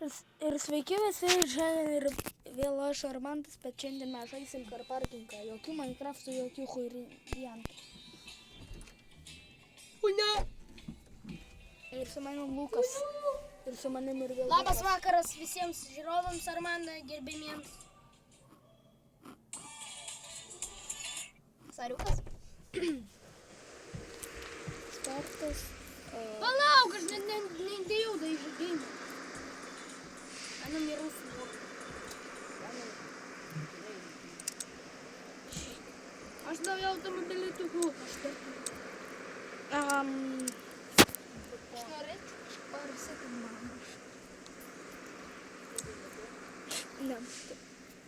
Ir sveiki visi, šiandien ir vėl aš Armantas, bet šiandien mes žaisim kar parkinką. Jokių Minecraftų, jokių huirijantų. Une! Ir su manim Lukas. Ir su manim ir vėl Labas Lukas. vakaras visiems žiūrovams Armando gerbėmiems. Sariukas. Startas. Palauk, aš neįdėjau į žaidimą. Она мне русло. Aš davė automobilį tuhu. Aš norėčiau parsėti mamaš. Ne,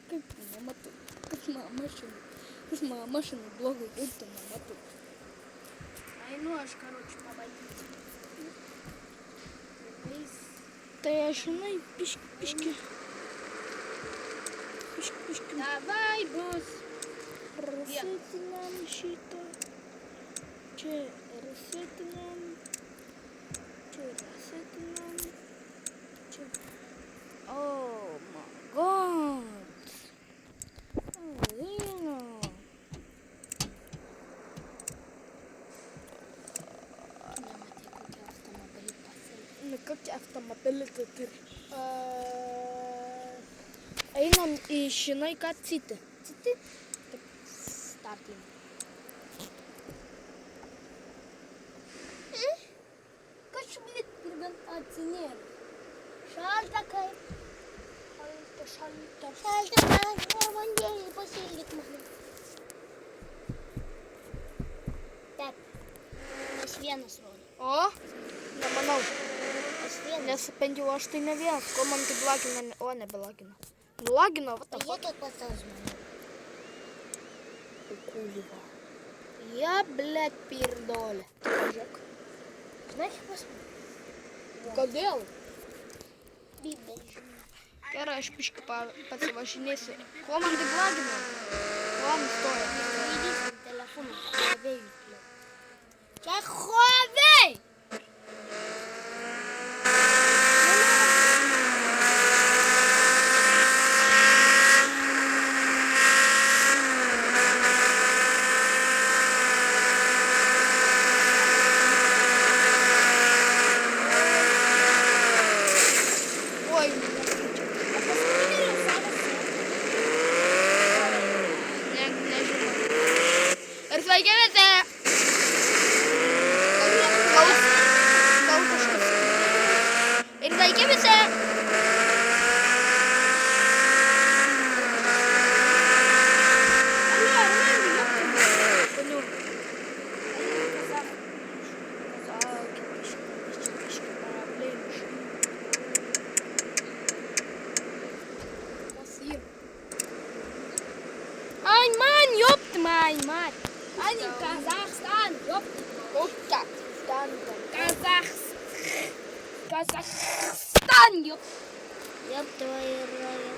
kaip nematau. Kas mama šiandien blogai dirbti nematau. Ai, nu aš, karoči, pabandyti. Tai aš, žinai, piški. Davai bus. Rasetinam šitą. Čia rasetinam. Čia rasetinam. Čia. Oh my god. Alina. Nu, kokie automobiliai tai turi? Einam į žinai ką citį. Citi? Taip, startinį. Kažkaip pirmant atsinėrė. Šalta kaip. Šalta. Vandėlį pasilik mane. Taip. Aš vienas rodo. O? Nemanau. Aš vienas. Nes bent jau aš tai ne vienas. Ko man taip lagina, o nebelagina. Nulagino, va tą Pažiūrėk, kiek pas tavęs žmonių. Kuliva. Ja, blėt, pirdolė. Pažiūrėk. Žinai, kiek pas mane? Kodėl? Bibelį žinai. Gerai, aš piškai pasivažinėsiu. Ko man taip lagina? Ko nustoja? Įdėsim telefoną. Huawei. Čia Huawei! Oi, nežinau. Ir sveiki visi! Gal kažkas. Ir sveiki visi! Ponių. Ай, мань, ёпта, мать. Они Казахстан, ёпта. Казахстан. Казахстан, ёпта. Ёб твою рою.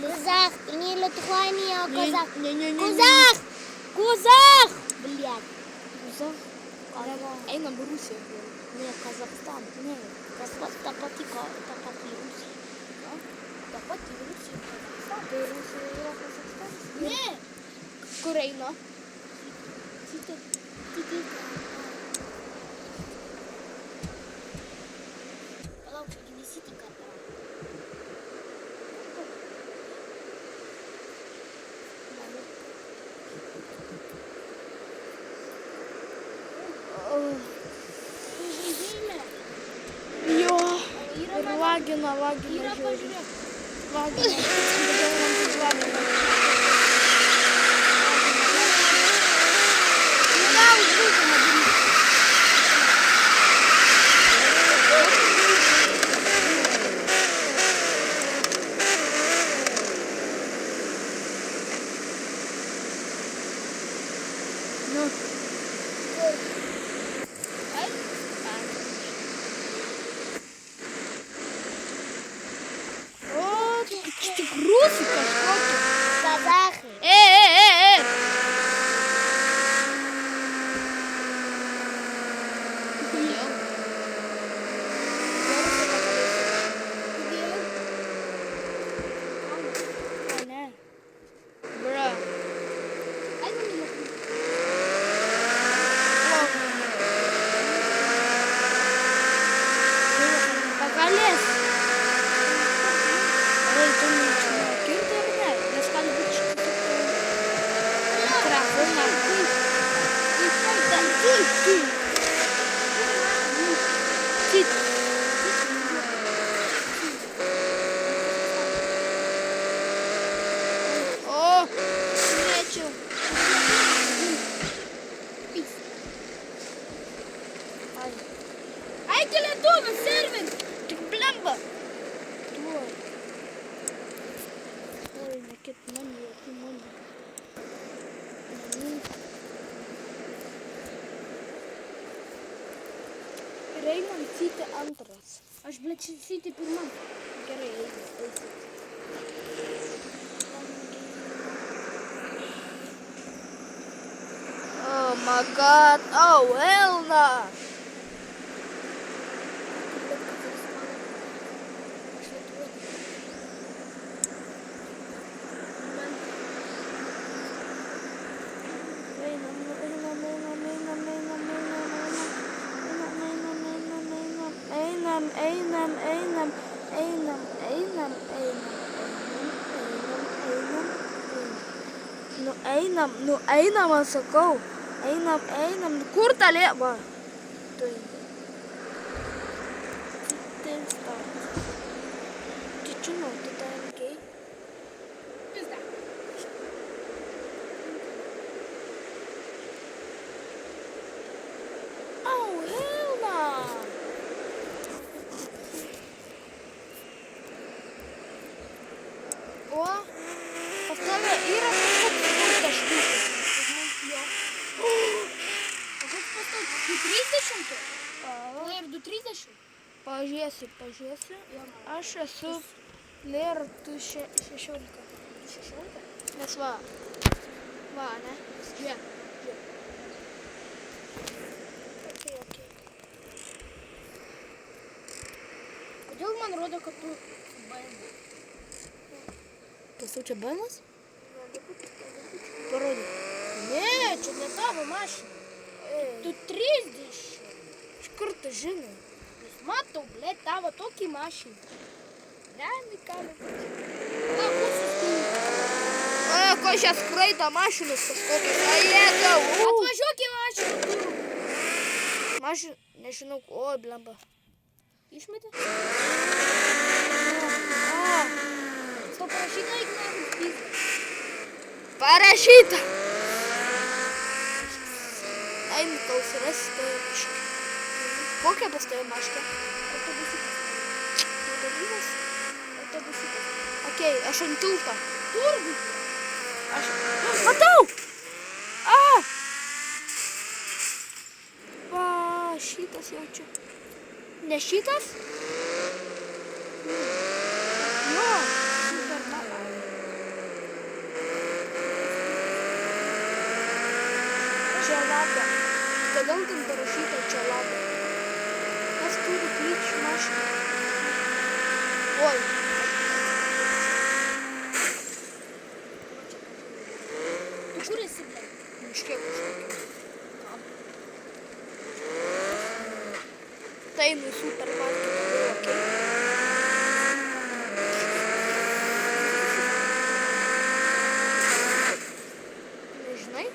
Казах, не Литвания, а Казах. Не-не-не. Казах! Казах! Блядь. Казах? Einam į Rusiją. Не, Казахстан. Ne. Ta pati Rusija. Ta pati Rusija. Tai Rusija yra Kazachstanas? Ne. Kur eina? Palauk, čia visi tik kartą. Žaidime. Jo. Yra Ir mano. lagina, Yra, žiūri. pažiūrėk. Lagina. Kodėl man taip lagina? Gal žaidimą daryti. Nu. Ai? O, tik rusų kažkokį. Kazachai. готово, сервер! Так блямба! Ой. Ой, накид мені, який мені. Реймон Сіти Антрас. Аж, блядь, сіти пірман. Реймон. О май гад, о Елна! No einam aš sakau, einam, kur ta liepa? Did you know that I am gay? Пизда. Oh, hell no! О, поставлю įrašą, kaip ta štuka. Jo. O koks pastot? Du 30? Player 230? Pažiūrėsiu. Aš esu Layer 216. 16? Nes va, ne? Žiūrėk. Okay. Kodėl man rodo, kad tu baimė? Pas tu čia baimas? Parodyk. Ne, čia ne tavo mašina. Tu 30. Iš kur tu žinai? Jūs matau, blėt, tavo tokį mašiną. Realiai kaliu. Na, mūsų stumia. Ko čia skraido mašinos kažkokios? Ajėgau! Atvažiuok į mašiną. Mašina, nežinau, oi, blemba. Išmetė? O, Stop parašyta, eik nahui в пизду. parašyta! Einu kol surasi tavo mašką. Kokia pas tavo maška? Autobusiukas. Autobusas? Autobusiukas. Okei, aš ant tilto. Turgus. Aš... Matau! Va, šitas jaučiu. Ne šitas? Jo, super mama. Čia laba. Kodėl ten parašyta čia laba? Kas turi klyčių mašiną? Oi. Tu kur esi, blėt? Miškė kažkokia. Tai nu supermarketą buvo, okei? Nežinai?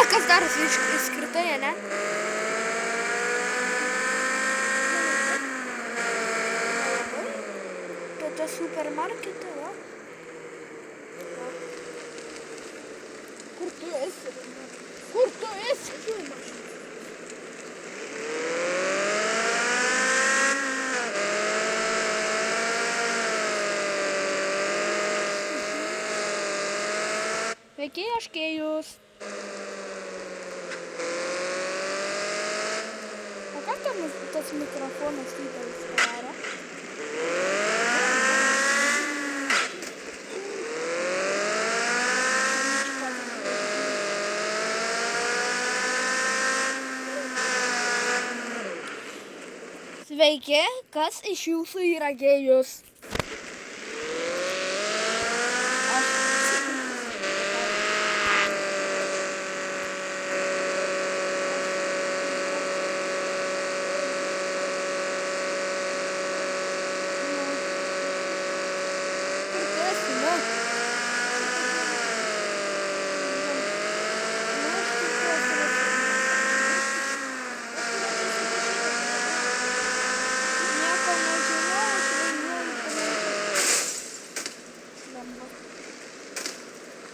Kas darosi išskritai, ne? Prie to supermarketo, va? Kur tu esi? Kur tu esi? Žiūri mašiną. Sveiki, Aškėjus. O ką tam tas mikrofonas didelis padarė? Sveiki, kas iš jūsų yra gėjus?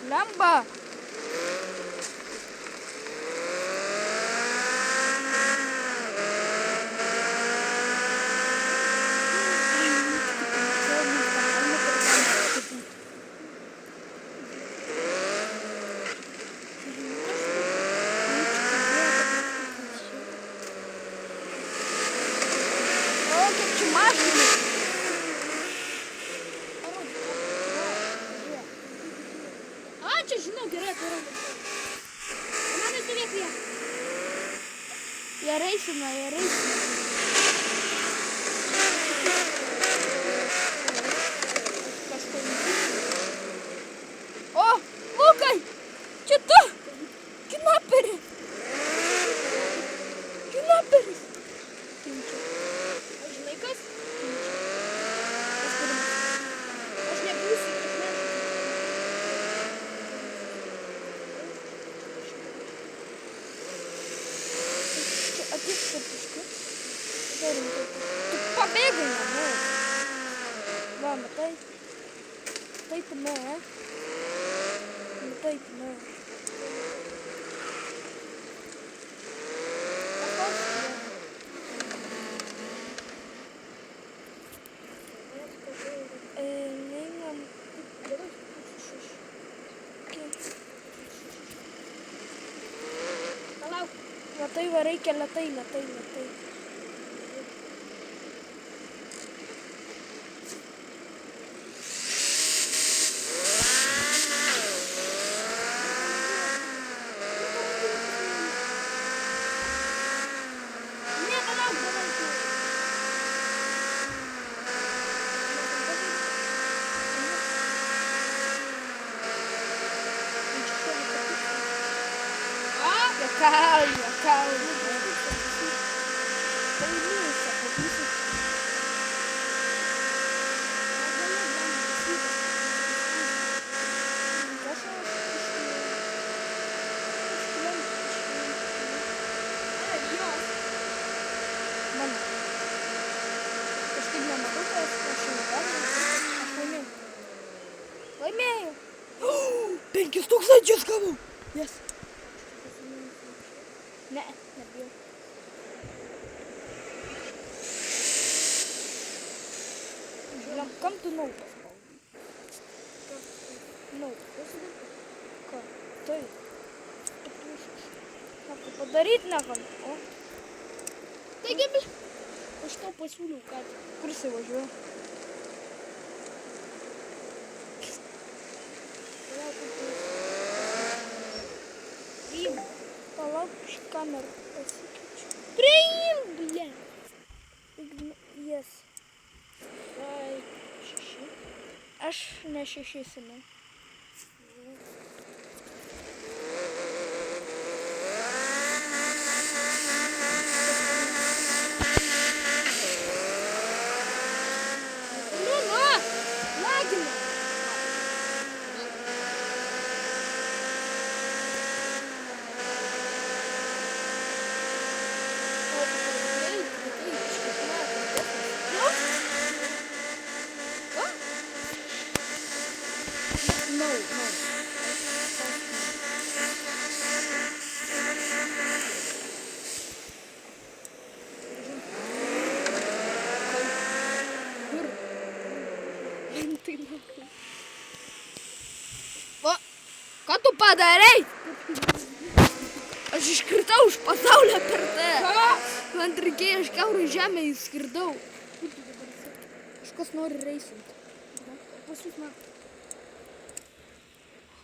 Lemba! A, čia žinau, gerai, tai yra. Man įsivėk ją. Jie reisina, jie reisina. O, Lukai, čia tu, kinaperis. Kinaperis. Kinčia. O žinai kas? Kas pirmas? Aš nebūsiu, aš nežinau. Čia ateik kartuškai. Tu pabėgai namo. Va, matai? Tai tame. Matai tame. Neinam. Palauk. Matai, va reikia lėtai. Ne, palauk, dabar tu. A? Juokauju. Tai mėsa, pavyzdžiui. Mano. Kažkaip nematau, kad aš laimėjau. Laimėjau. 5000 gavau. Yes. Ne, nebijau. Žiūrėm, kam tu nautą spaudai? Nautą. Ką? Tai. Tu plušas. Sako, padaryt negaliu. O, Taigi, aš tau pasiūliau, kad kur jisai važiuoja? Palauk, iš kamerų pasikeičiu. priim, ble. Yes. Ai, 6. Aš ne 6 seniai. Nu, lagina. No. Ką tu padarei? Aš iškritau iš pasaulio per tai. Ką? Man reikėjo iš kiaurų žemę įskirdau. Kažkas nori reisint. Pasiūs man.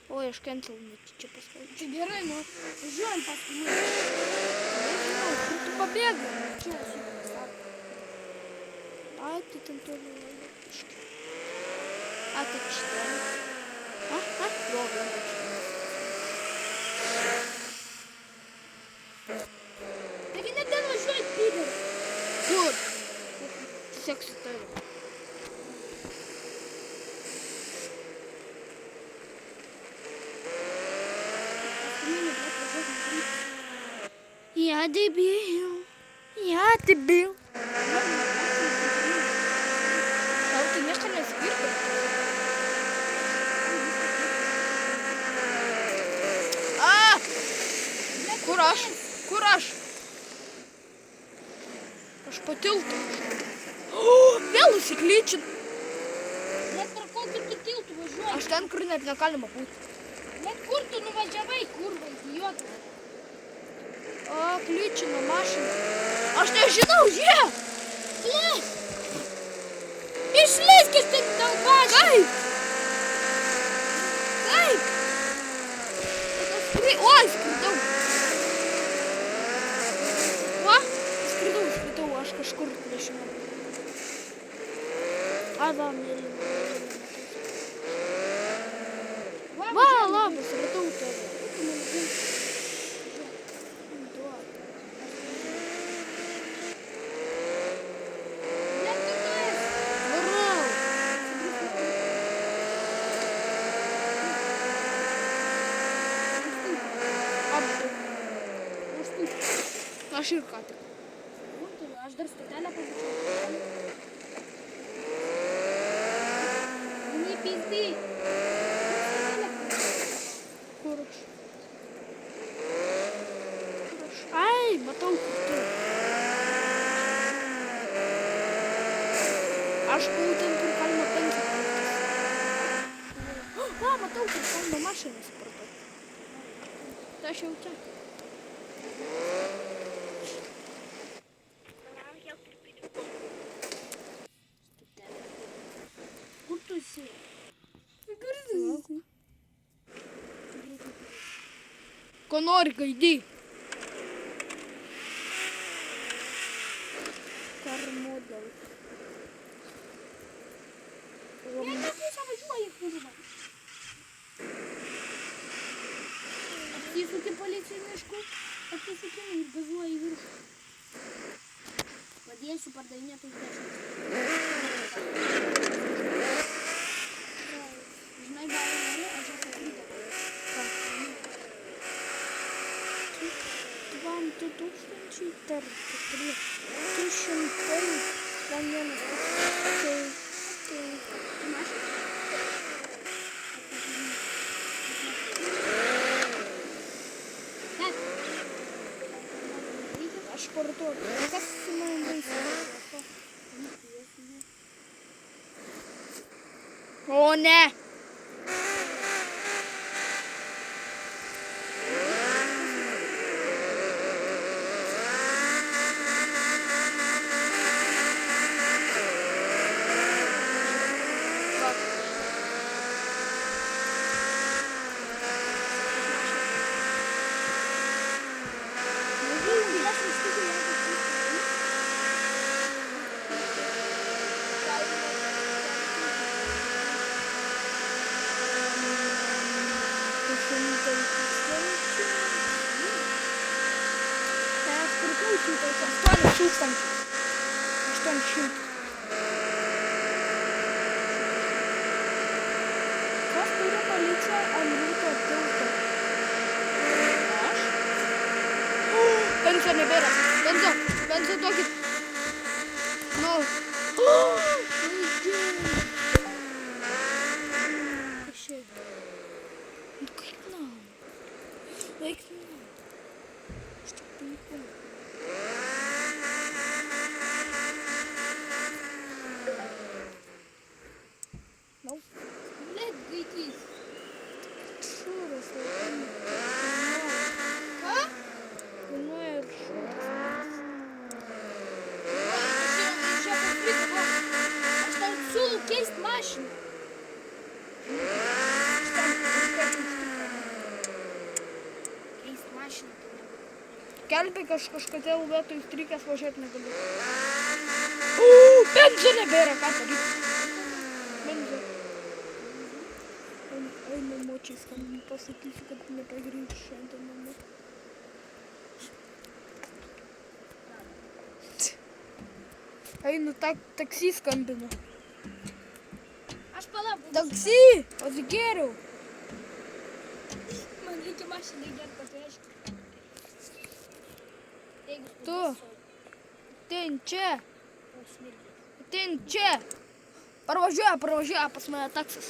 Oi, aš cancelinau čia paskui. Čia gerai, nu. Važiuojam paskui mus. Nežinau, kur tu pabėgai? Čia esu pasakė. Ai, tai ten toli. A, tai čia. Jo, vėl čia. Taigi ne ten važiuoji, pyder. Kur? Tiesiog su tavim. Я дебил. Tau tai nieko neskirta. Kur aš? Aš po tiltu. Vėl užsiklyčin. Net per kokį tu tiltų važiuoji. Aš ten, kur net negalima būti. Net kur tu nuvažiavai, kurva, idiotas. O, kličino mašina. Aš nežinau, jie! Leisk! Išleisk iš taip tau mašiną! Kaip? Oi, skridau. Va, skridau, aš kažkur nežinau. Va, mėlyna. Va, labas, radau tave. Aš ir ką tik. Aš dar stotelę pamačiau. Не пизди. Kur aš? Ai, matau, kur tu. Aš buvau ten, kur kalno penki. Va, matau, kur kalno mašiną supratau. Tai aš jau čia. Kur tu esi? Ko nori, gaidį? Karmodėl. Ne, pusę važiuoji, kurva. Apsisuki policijai mišku, apsisukimai ir gazuoji į viršų. Padėsiu pardavinėti už 10. Žinai, gal aš esu kryta. 2000 tarp 300 ten vienas toks. Aš parduodu. Kas su manim baisi? O ne! Kas turi policiją ant Rūto tilto? Aš? Benzo nebėra. Benzo duokit. No. Kaip na? Eik na. Aš tik panikau. No. Блядь, гайтись. Šūras. Ką? Kainuoja ir šūras. Čia papriko. Aš tau siūlau keist mašiną. Keist mašiną tai nebūtų. Gelbėk, aš kažkodėl vietoj strykės važiuoti negaliu. Benzo nebėra, ką daryti? Benzo. Einu močiai skambinu, pasakysiu, kad nepagrįšiu šiandien namo. Einu taksi skambinu. Aš palauk. Taksi! Atsigėriau. Man reikia mašiną įdėti patvežti. Tu. Atein čia. Atein čia. Parvažiuoja pas mane taksas.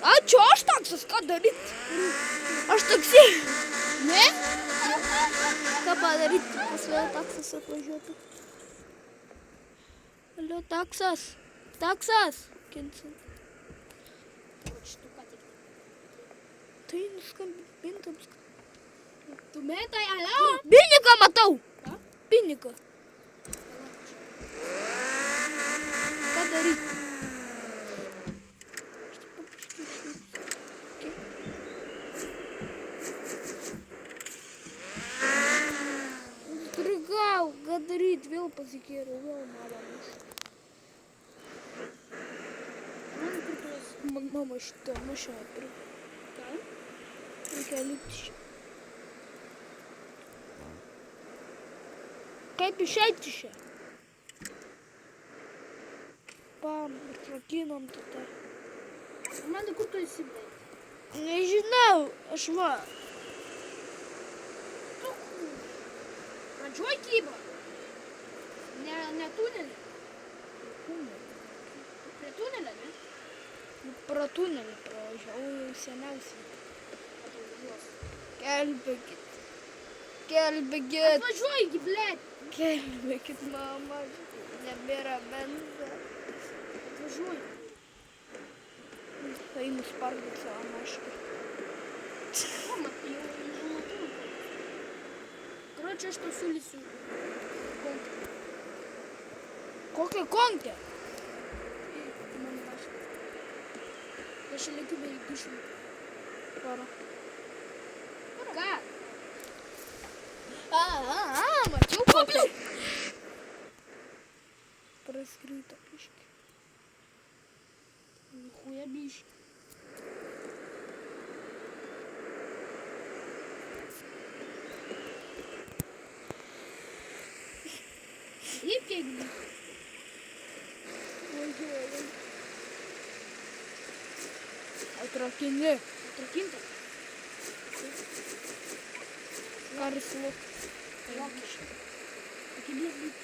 Ačiū, aš taksas, ką daryt? Aš taksi. Ne? Ką padaryt? Pas mane taksas atvažiuotų. Alio, taksas. Taksas. Kinsim. Tai nuskambintams. Tu metai, alio? Pinigą matau. Ką? Pinigą. Ką daryt? Mama šitą mašiną turiu. Ką? Reikia lipti čia. Kaip išeiti čia? Pam, atrakinom tada. Armandai, kur tu esi, blėt? Nežinau, aš va. Tu kur? Pradžioj kybo. Ne tunelį. Prie tunelio, ne? Pro tunelį pravažiavau jau seniausiai. Gelbėkit. Gelbėkit. Atvažiuoji, blėt. Gelbėkit, mama. Nebėra benzo. Atvažiuoji. Einu spardyti savo mašką. O, matai, jau matau. Короче, aš tau siūlysiu kontą. Kokią kontę? Į mano mašiną. Aš lėkiu beveik 200. Paro. Ką? Mačiau kokią. Praskrito piški. Хуя biški. Lipk, jeigu. Atrakini. Atrakinta. Karslu. Logiškai. Tokie blėt.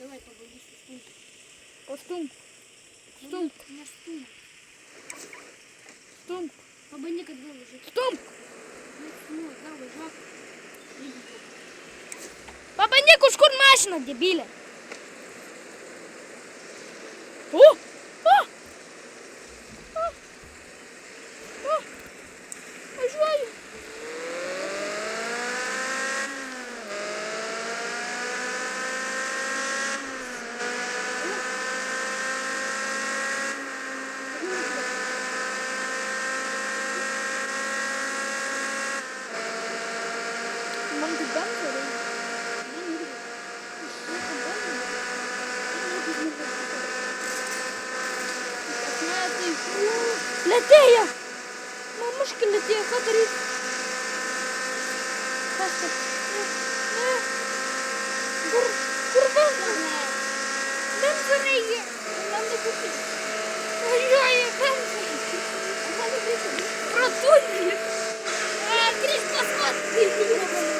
Давай pabandysiu stumti. Pastumk. Stumk. Nestumk. Stumk. Pabandyk atgal važiuoti. Stumk. Nestumk, atgal važiuok. Lygiai. Pabandyk užkur mašiną, debilė. O! O! O! O! Važiuoju. Man kaip benzą reikia. Lėtėja! Mamuškė lėtėja, ką daryti? Kas tai? Ne. Kur benzą? Benzą reikia. Man nekūpė. Važiuoja benzą. Man nekūpė. Pro tunelį. Grįžk pas mus.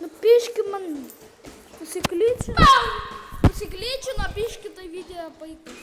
Ну пішки man. Pasiklydžiu, na biškį tai video baigti.